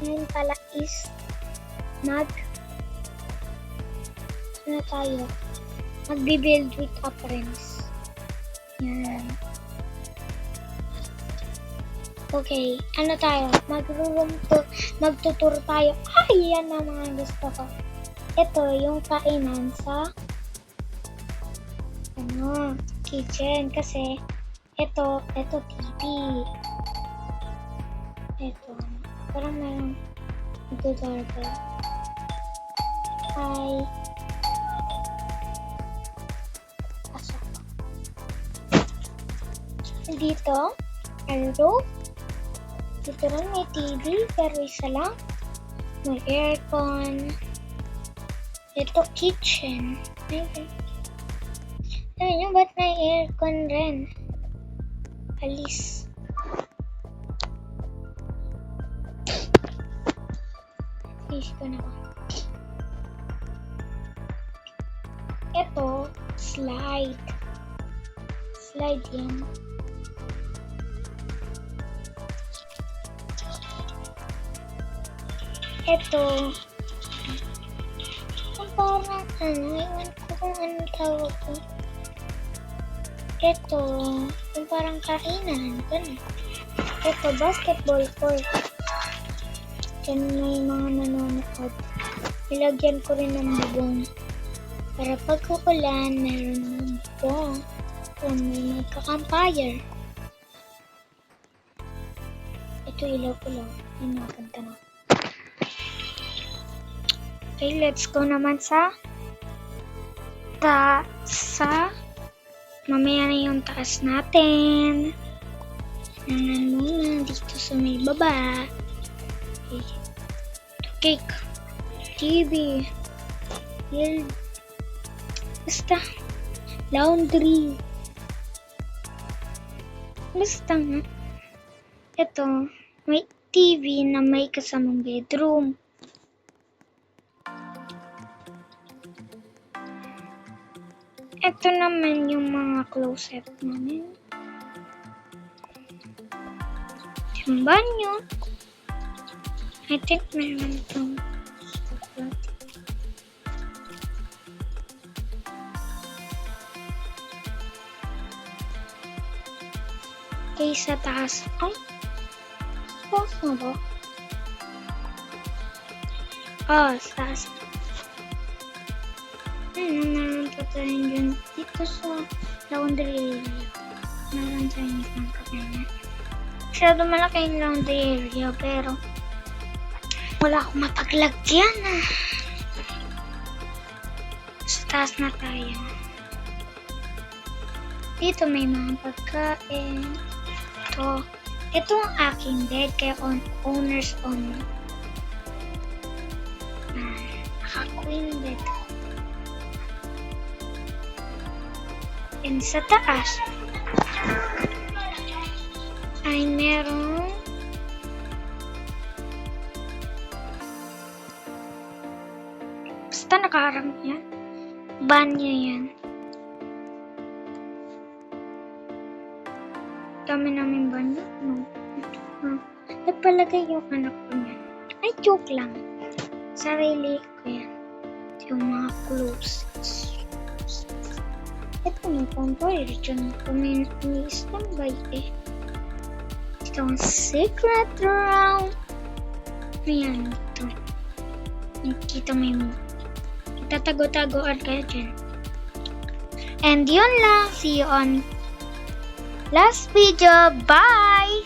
ngayon pala is magbi-build with apprentice. Yan. Okay, ano tayo? Magtuturo tayo. Ay, yan na mga gusto ko. Ito, yung kainan sa kitchen. Kasi, ito TV. Ito, parang mayroong magdodorbe. Hi. Pasok. Dito, roof. Dito rin may TV, pero isa lang. May aircon. Ito, kitchen. Ayun nyo, ba't may aircon rin? Alis. Alis ko na ba? Ito, slide. Slide yan. Ito, parang iwan ko kung anong tawag ko. Ito, yung parang kainan. Ito, basketball court. Diyan may mga nanonood. Nilagyan ko rin ng bubong. Para pag kukulan, meron ng bubong. Kung may magka-campfire. Ito, ilaw ko lang. Yung nakaganda na. Okay, let's go naman sa mamaya na yung taas natin. Nanan muna dito sa may baba. Okay. Cake. TV. Basta. Laundry. Basta nga. Ito, may TV na may kasamang bedroom. Ito naman yung mga closet namin. Yung banyo. I think meron itong okay, sa taas. Ay! Pause na ba? Sa taas. Meron pa tayong dyan dito sa laundry area. Meron tayong isang kabina. Masyado malaki yung laundry area, pero wala akong mapaglagyan. Sa taas na tayo. Dito may mga pagkain. Ito ang aking bed, kaya owner's only. Naka-queen bed. And sa taas ay merong basta nakaharang yan. Banyo yan. Dami namin banyo. No. Nagpalagay yung anak ko yan. Ay, joke lang. Sarili ko yan. Yung mga clothes. Ito may pampaya dyan kami ni-standby eh. Ito ang secret room. Ayan ito. Nakikita mo yung itatago-tagoan kayo dyan. And yun lang. See you on last video. Bye!